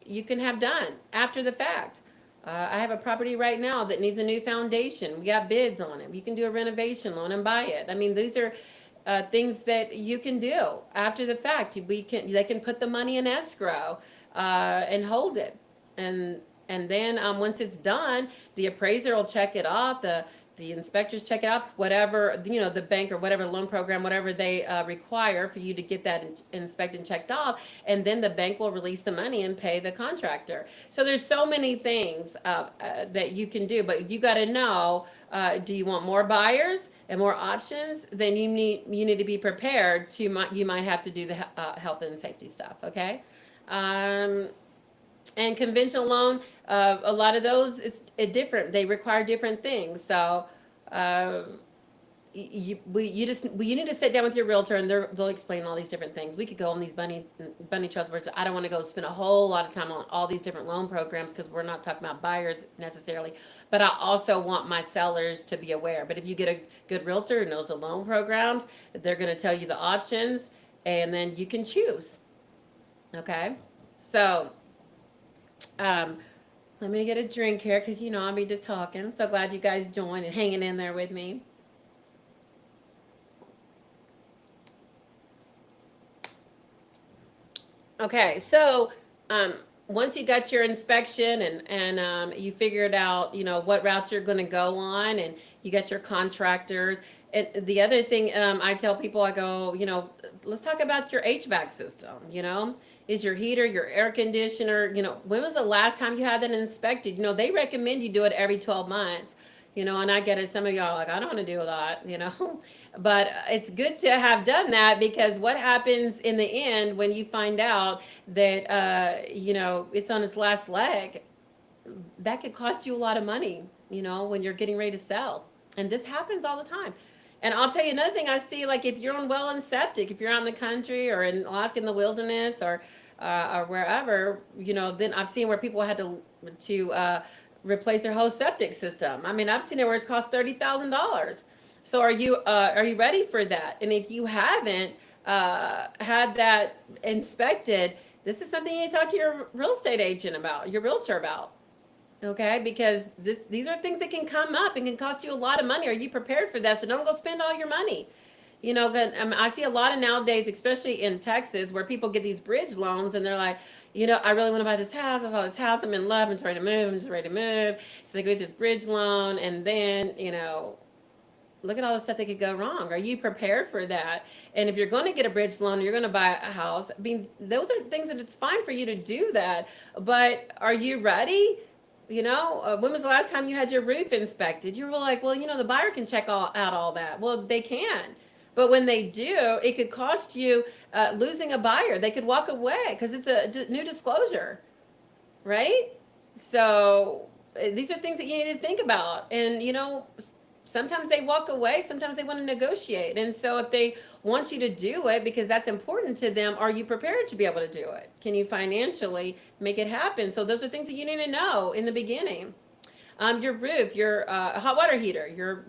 you can have done after the fact. I have a property right now that needs a new foundation. We got bids on it. You can do a renovation loan and buy it. I mean, these are things that you can do after the fact. They can put the money in escrow and hold it. And then once it's done, the appraiser will check it off. The inspectors check it off, whatever, you know, the bank or whatever loan program, whatever they require for you to get that inspected and checked off. And then the bank will release the money and pay the contractor. So there's so many things that you can do, but you got to know, do you want more buyers and more options? Then you need to be prepared to, you might have to do the health and safety stuff. Okay. And conventional loan, a lot of those, it's different. They require different things. So you need to sit down with your realtor, and they'll explain all these different things. We could go on these bunny trails, where I don't want to go spend a whole lot of time on all these different loan programs, because we're not talking about buyers necessarily. But I also want my sellers to be aware. But if you get a good realtor who knows the loan programs, they're going to tell you the options, and then you can choose. Okay, so let me get a drink here, because you know I'll be just talking. I'm so glad you guys joined and hanging in there with me. Okay, so once you got your inspection and you figured out, you know, what route you're going to go on, and you got your contractors. And the other thing I tell people, I go, you know, let's talk about your HVAC system. You know, is your heater, your air conditioner, you know, when was the last time you had that inspected? You know, they recommend you do it every 12 months, you know, and I get it. Some of y'all are like, I don't want to do that, you know. But it's good to have done that, because what happens in the end when you find out that, it's on its last leg, that could cost you a lot of money, when you're getting ready to sell. And this happens all the time. And I'll tell you another thing I see, like if you're on well and septic, if you're out in the country or in Alaska in the wilderness, or wherever, then I've seen where people had to replace their whole septic system. I mean, I've seen it where it's cost $30,000. So are you ready for that? And if you haven't had that inspected, this is something you need to talk to your real estate agent about, your realtor about. Okay, because these are things that can come up and can cost you a lot of money. Are you prepared for that? So don't go spend all your money. I see a lot of nowadays, especially in Texas, where people get these bridge loans and they're like, I really want to buy this house. I saw this house. I'm in love. I'm just ready to move. I'm just ready to move. So they get this bridge loan, and then, look at all the stuff that could go wrong. Are you prepared for that? And if you're going to get a bridge loan, you're going to buy a house. I mean, those are things that it's fine for you to do that. But are you ready? When was the last time you had your roof inspected? You were like, well, the buyer can check out all that. Well, they can. But when they do, it could cost you losing a buyer. They could walk away because it's a new disclosure, right? So these are things that you need to think about. And, sometimes they walk away, sometimes they want to negotiate. And so if they want you to do it because that's important to them, are you prepared to be able to do it? Can you financially make it happen? So those are things that you need to know in the beginning. Your roof, your hot water heater, your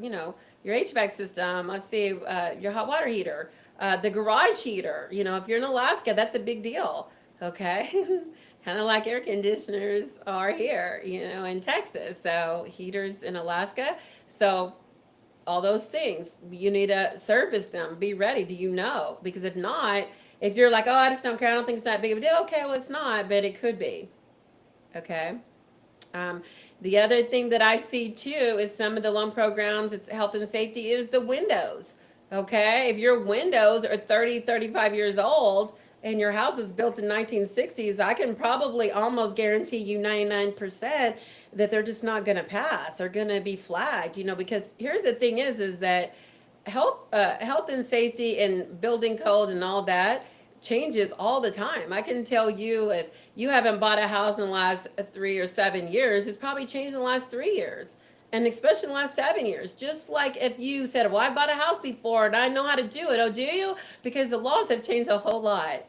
HVAC system. Let's see, your hot water heater, the garage heater. If you're in Alaska, that's a big deal. Okay. Kind of like air conditioners are here, in Texas. So heaters in Alaska. So all those things, you need to service them. Be ready. Do you know? Because if not, if you're like, oh, I just don't care, I don't think it's that big of a deal. Okay, well, it's not, but it could be. Okay. The other thing that I see too is some of the loan programs, it's health and safety, is the windows. Okay. If your windows are 30, 35 years old and your house is built in 1960s, I can probably almost guarantee you 99% that they're just not going to pass. They're going to be flagged, because here's the thing is that health and safety and building code and all that changes all the time. I can tell you, if you haven't bought a house in the last 3 or 7 years, it's probably changed in the last 3 years. And especially in the last 7 years. Just like if you said, well, I bought a house before and I know how to do it. Oh, do you? Because the laws have changed a whole lot.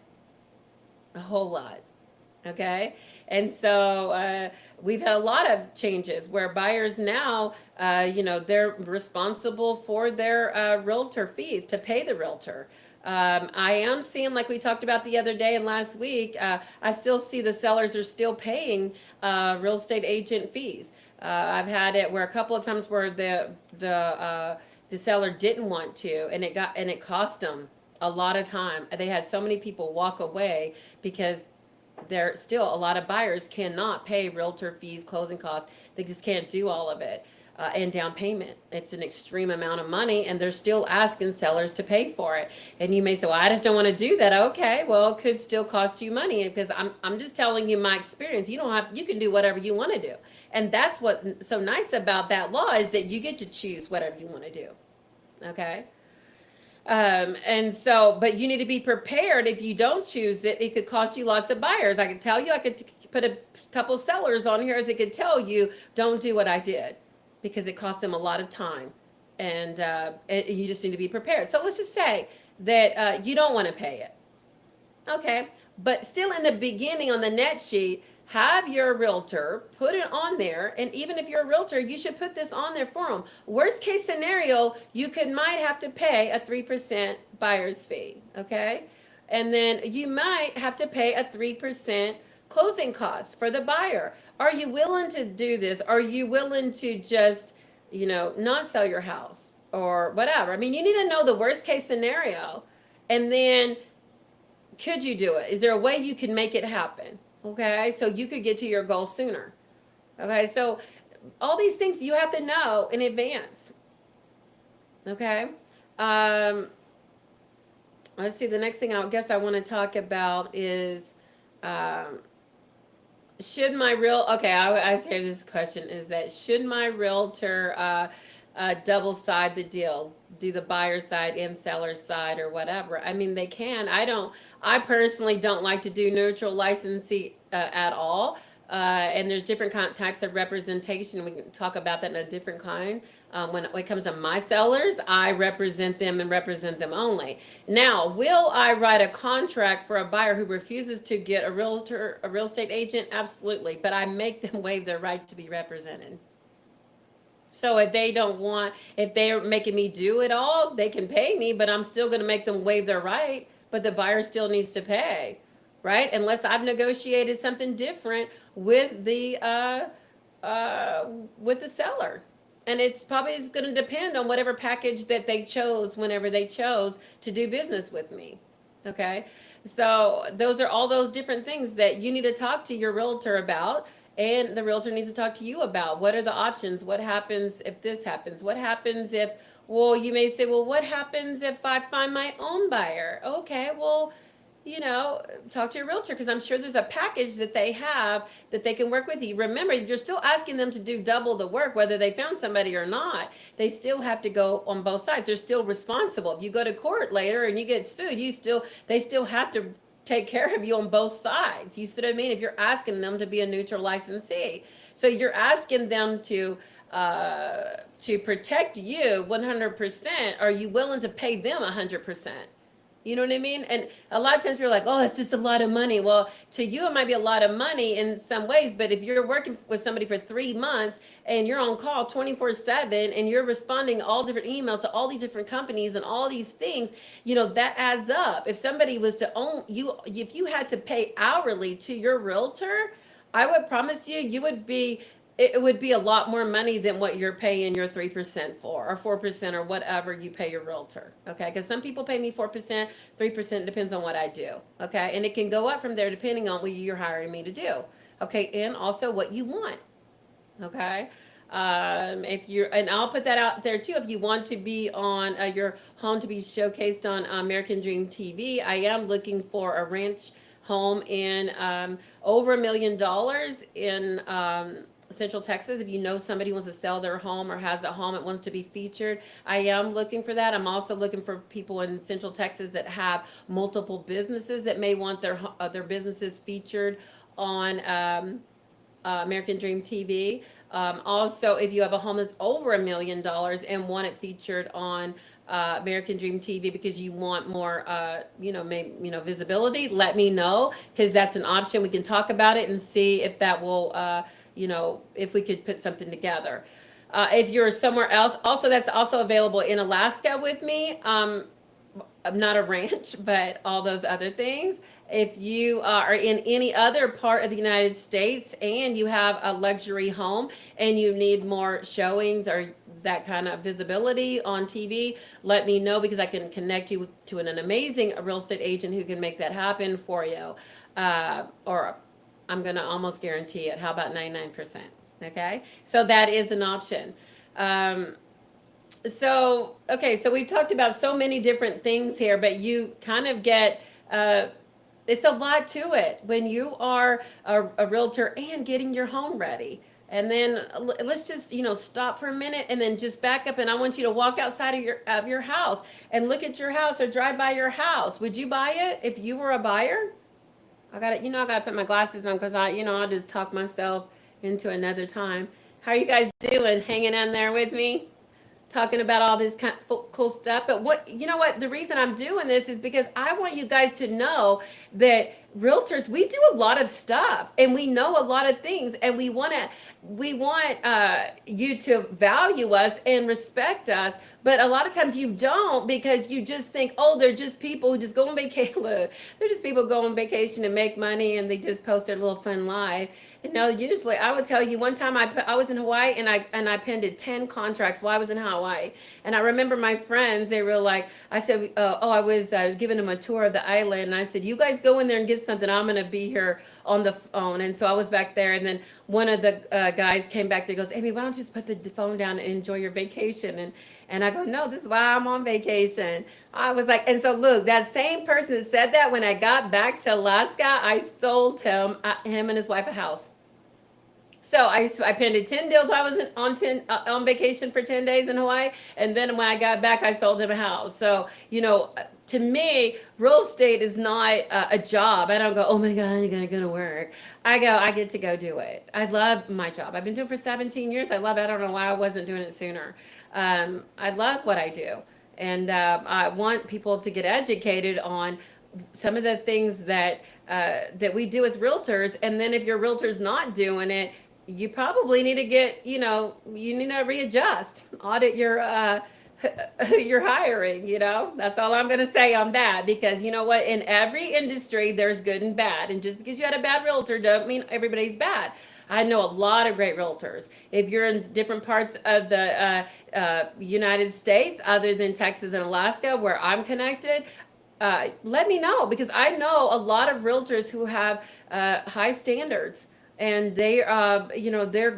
A whole lot. Okay. And so we've had a lot of changes where buyers now, they're responsible for their realtor fees, to pay the realtor. I am seeing, like we talked about the other day and last week, I still see the sellers are still paying real estate agent fees. I've had it where a couple of times where the seller didn't want to, and it cost them a lot of time. They had so many people walk away because there still a lot of buyers cannot pay realtor fees, closing costs. They just can't do all of it. And down payment. It's an extreme amount of money, and they're still asking sellers to pay for it. And you may say, well, I just don't want to do that. Okay, well, it could still cost you money, because I'm just telling you my experience. You can do whatever you want to do. And that's what's so nice about that law, is that you get to choose whatever you want to do. Okay. And so, but you need to be prepared. If you don't choose it, it could cost you lots of buyers. I could tell you, I could put a couple sellers on here that could tell you, don't do what I did, because it cost them a lot of time. And you just need to be prepared. So let's just say that you don't want to pay it. Okay. But still, in the beginning on the net sheet, have your realtor put it on there. And even if you're a realtor, you should put this on there for them. Worst case scenario, you might have to pay a 3% buyer's fee. Okay. And then you might have to pay a 3% closing costs for the buyer. Are you willing to do this? Are you willing to just, not sell your house or whatever? I mean, you need to know the worst case scenario. And then, could you do it? Is there a way you can make it happen? Okay, so you could get to your goal sooner. Okay, so all these things you have to know in advance. Okay, let's see. The next thing I guess I want to talk about is, should my okay, I hear this question is that, should my realtor double side the deal, do the buyer side and seller side or whatever. I mean, they can. I personally don't like to do neutral licensee at all. And there's different types of representation. We can talk about that in a different kind. When it comes to my sellers, I represent them and represent them only. Now, will I write a contract for a buyer who refuses to get a realtor, a real estate agent? Absolutely. But I make them waive their right to be represented. So if they don't want, if they're making me do it all, they can pay me, but I'm still going to make them waive their right. But the buyer still needs to pay, right? Unless I've negotiated something different with the seller. And it's probably going to depend on whatever package that they chose whenever they chose to do business with me. Okay. So those are all those different things that you need to talk to your realtor about, and the realtor needs to talk to you about. What are the options? What happens if this happens? What happens if, well, you may say, well, what happens if I find my own buyer? Okay, well, talk to your realtor, because I'm sure there's a package that they have that they can work with you. Remember, you're still asking them to do double the work, whether they found somebody or not. They still have to go on both sides. They're still responsible. If you go to court later and you get sued, they still have to take care of you on both sides. You see what I mean? If you're asking them to be a neutral licensee, so you're asking them to protect you 100%. Are you willing to pay them 100%? You know what I mean? And a lot of times people are like, oh, it's just a lot of money. Well, to you, it might be a lot of money in some ways, but if you're working with somebody for 3 months and you're on call 24/7 and you're responding all different emails to all these different companies and all these things, that adds up. If somebody was to own you, if you had to pay hourly to your realtor, I would promise you, it would be a lot more money than what you're paying your 3% for, or 4%, or whatever you pay your realtor. Okay. Because some people pay me 4%, 3%, depends on what I do. Okay. And it can go up from there depending on what you're hiring me to do. Okay. And also what you want. Okay. And I'll put that out there too. If you want to be on your home to be showcased on American Dream TV, I am looking for a ranch home in over $1 million in Central Texas. If you know somebody who wants to sell their home or has a home that wants to be featured, I am looking for that. I'm also looking for people in Central Texas that have multiple businesses that may want their businesses featured on American Dream TV. Also, if you have a home that's over $1 million and want it featured on American Dream TV because you want more, visibility, let me know, because that's an option. We can talk about it and see if that will, if we could put something together. If you're somewhere else, also that's also available in Alaska with me. Not a ranch, but all those other things. If you are in any other part of the United States and you have a luxury home and you need more showings or that kind of visibility on TV, let me know, because I can connect you to an amazing real estate agent who can make that happen for you. Or I'm going to almost guarantee it. How about 99%? Okay. So that is an option. So we've talked about so many different things here, but you kind of get, it's a lot to it when you are a realtor and getting your home ready. And then let's just, stop for a minute and then just back up. And I want you to walk outside of your house and look at your house or drive by your house. Would you buy it if you were a buyer? I got to put my glasses on, because I'll just talk myself into another time. How are you guys doing? Hanging in there with me? Talking about all this kind of cool stuff. But the reason I'm doing this is because I want you guys to know that realtors, we do a lot of stuff and we know a lot of things, and we want you to value us and respect us. But a lot of times you don't, because you just think, oh, they're just people who just go on vacation. They're just people go on vacation and make money, and they just post their little fun life. Usually I would tell you, one time I was in Hawaii and I penned 10 contracts while I was in Hawaii. And I remember my friends, they were like, I said, I was giving them a tour of the island. And I said, you guys go in there and get something. I'm going to be here on the phone. And so I was back there. And then one of the guys came back there, goes, Amy, why don't you just put the phone down and enjoy your vacation? And I go, no, this is why I'm on vacation. I was like, and so look, that same person that said that, when I got back to Alaska, I sold him and his wife a house. So I pended 10 deals while I was on vacation for 10 days in Hawaii. And then when I got back, I sold him a house. So, to me, real estate is not a job. I don't go, oh my God, I'm going to work. I go, I get to go do it. I love my job. I've been doing it for 17 years. I love it. I don't know why I wasn't doing it sooner. I love what I do. And I want people to get educated on some of the things that we do as realtors. And then if your realtor's not doing it, you probably need to you need to readjust, audit your hiring. That's all I'm going to say on that, because you know what, in every industry there's good and bad, and just because you had a bad realtor don't mean everybody's bad. I know a lot of great realtors. If you're in different parts of the United States other than Texas and Alaska where I'm connected, let me know, because I know a lot of realtors who have high standards, and they're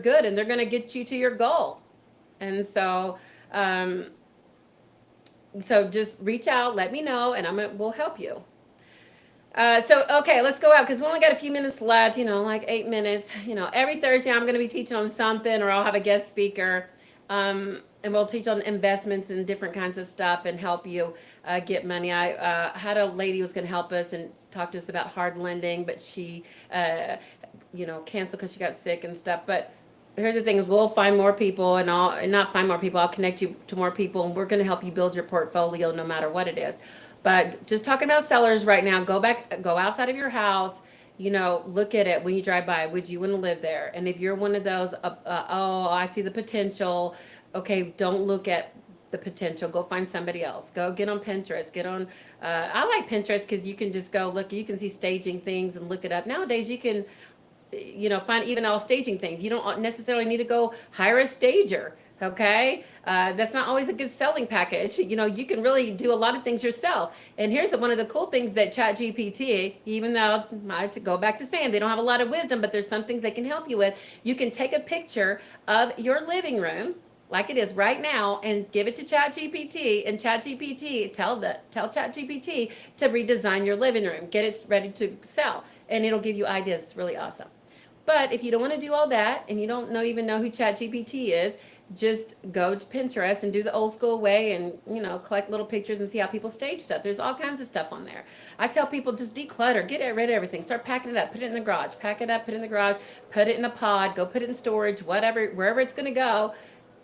good, and they're going to get you to your goal. And um, so just reach out, let me know, and we'll help you. So okay, let's go out because we only got a few minutes left. Like 8 minutes. Every Thursday I'm going to be teaching on something, or I'll have a guest speaker, and we'll teach on investments and different kinds of stuff and help you get money. I had a lady who was going to help us and talk to us about hard lending, but she, canceled because she got sick and stuff. But here's the thing: is we'll find more people, and not find more people. I'll connect you to more people, and we're going to help you build your portfolio no matter what it is. But just talking about sellers right now, go outside of your house, look at it when you drive by. Would you want to live there? And if you're one of those, oh, I see the potential. Okay, don't look at the potential. Go find somebody else. Go get on Pinterest. Get on, I like Pinterest because you can just go look, you can see staging things and look it up. Nowadays you can, find even all staging things. You don't necessarily need to go hire a stager. Okay, that's not always a good selling package. You can really do a lot of things yourself. And here's one of the cool things that ChatGPT, even though I have to go back to saying they don't have a lot of wisdom, but there's some things they can help you with. You can take a picture of your living room like it is right now and give it to ChatGPT, and ChatGPT tell ChatGPT to redesign your living room, get it ready to sell, and it'll give you ideas. It's really awesome. But if you don't want to do all that and you don't even know who ChatGPT is, just go to Pinterest and do the old school way and, collect little pictures and see how people stage stuff. There's all kinds of stuff on there. I tell people just declutter, get rid of everything, start packing it up, put it in the garage, pack it up, put it in the garage, put it in a pod, go put it in storage, whatever, wherever it's going to go.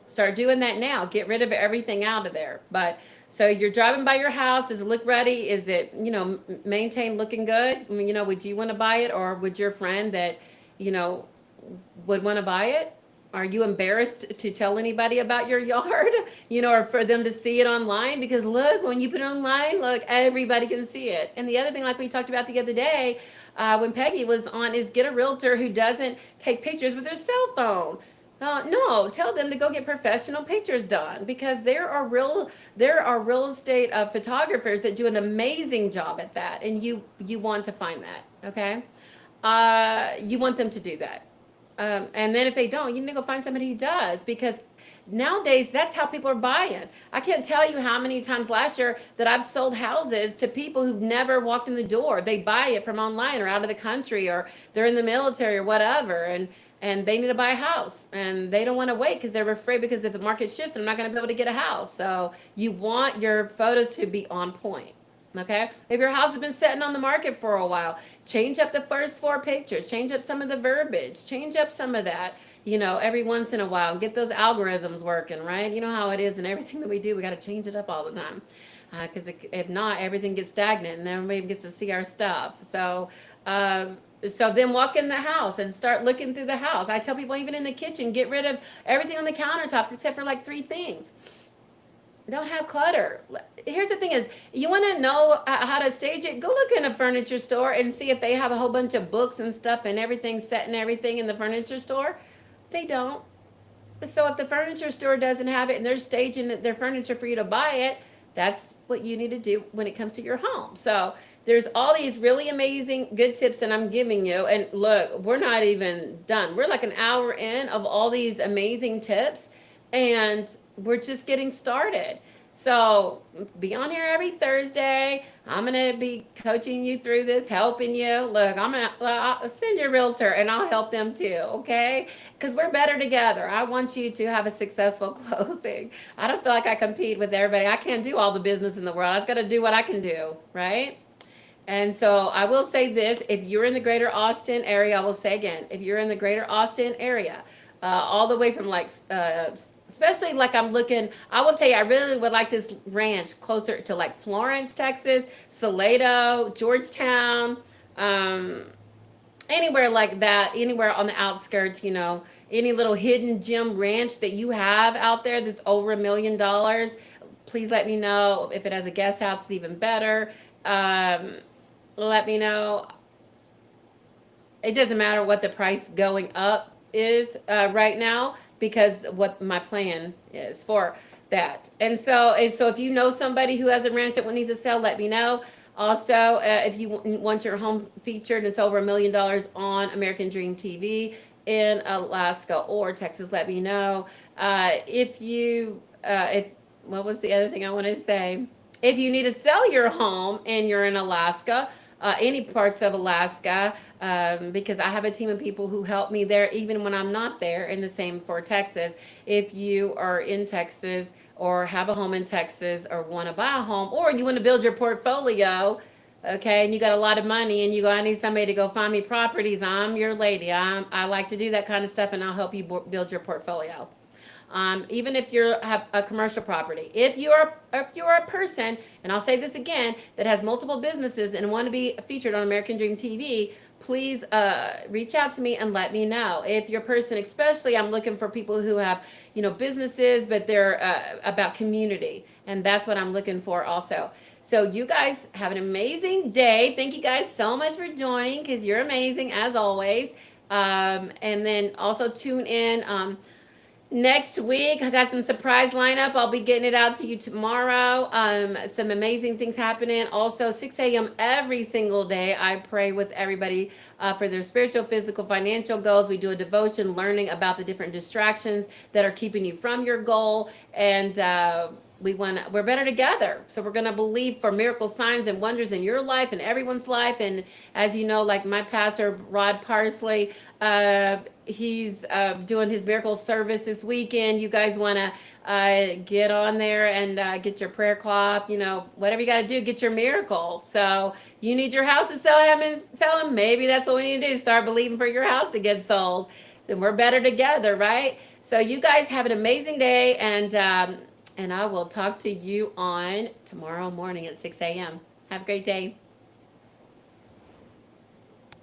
Start doing that now. Get rid of everything out of there. But so you're driving by your house. Does it look ready? Is it, maintained, looking good? Would you want to buy it, or would your friend that, would want to buy it? Are you embarrassed to tell anybody about your yard, or for them to see it online? Because look, when you put it online, look, everybody can see it. And the other thing, like we talked about the other day, when Peggy was on, is get a realtor who doesn't take pictures with their cell phone. No, tell them to go get professional pictures done, because there are real estate photographers that do an amazing job at that, and you want to find that. Okay, you want them to do that, and then if they don't, you need to go find somebody who does, because nowadays that's how people are buying. I can't tell you how many times last year that I've sold houses to people who've never walked in the door. They buy it from online or out of the country, or they're in the military or whatever, and they need to buy a house, and they don't want to wait because they're afraid, because if the market shifts, they're not going to be able to get a house. So you want your photos to be on point. Okay. If your house has been sitting on the market for a while, change up the first 4 pictures, change up some of the verbiage, change up some of that, every once in a while, get those algorithms working, right? You know how it is in everything that we do. We got to change it up all the time. Because if not, everything gets stagnant and everybody gets to see our stuff. So then walk in the house and start looking through the house. I tell people, even in the kitchen, get rid of everything on the countertops except for like 3 things. Don't have clutter. Here's the thing is, you want to know how to stage it? Go look in a furniture store and see if they have a whole bunch of books and stuff and everything set and everything in the furniture store. They don't. So if the furniture store doesn't have it and they're staging their furniture for you to buy it, that's what you need to do when it comes to your home. So there's all these really amazing good tips that I'm giving you. And look, we're not even done. We're like an hour in of all these amazing tips, and we're just getting started. So be on here every Thursday. I'm gonna be coaching you through this, helping you. Look, I'll send your realtor, and I'll help them too. Okay, because we're better together. I want you to have a successful closing. I don't feel like I compete with everybody. I can't do all the business in the world. I just got to do what I can do, right? And so I will say this, if you're in the greater Austin area, I will say again, if you're in the greater Austin area, all the way from like, especially like I'm looking, I will tell you, I really would like this ranch closer to like Florence, Texas, Salado, Georgetown, um, anywhere like that, anywhere on the outskirts, any little hidden gem ranch that you have out there that's over $1 million. Please let me know. If it has a guest house, it's even better. Um, Let me know. It doesn't matter what the price going up is right now, because what my plan is for that. And so if you know somebody who has a ranch that needs to sell, let me know. Also, if you want your home featured, it's over $1 million on American Dream TV in Alaska or Texas, let me know. If what was the other thing I wanted to say? If you need to sell your home and you're in Alaska, any parts of Alaska, because I have a team of people who help me there even when I'm not there, and the same for Texas. If you are in Texas or have a home in Texas or want to buy a home or you want to build your portfolio, okay, and you got a lot of money and you go, I need somebody to go find me properties, I'm your lady. I like to do that kind of stuff, and I'll help you build your portfolio. Even if you have a commercial property, if you're a person, and I'll say this again, that has multiple businesses and want to be featured on American Dream TV, please reach out to me and let me know. If you're a person, especially, I'm looking for people who have businesses, but they're about community, and that's what I'm looking for also. So you guys have an amazing day. Thank you guys so much for joining, because you're amazing as always. And then also tune in. Next week, I got some surprise lineup. I'll be getting it out to you tomorrow. Some amazing things happening. Also, 6 a.m. every single day, I pray with everybody for their spiritual, physical, financial goals. We do a devotion, learning about the different distractions that are keeping you from your goal. And we're better together. So we're gonna believe for miracle signs and wonders in your life and everyone's life. And as you know, like my pastor Rod Parsley, he's doing his miracle service this weekend. You guys want to get on there and get your prayer cloth, whatever you got to do, get your miracle. So you need your house to sell him. Maybe that's what we need to do. Start believing for your house to get sold. Then we're better together, right? So you guys have an amazing day, and I will talk to you on tomorrow morning at 6 a.m. Have a great day.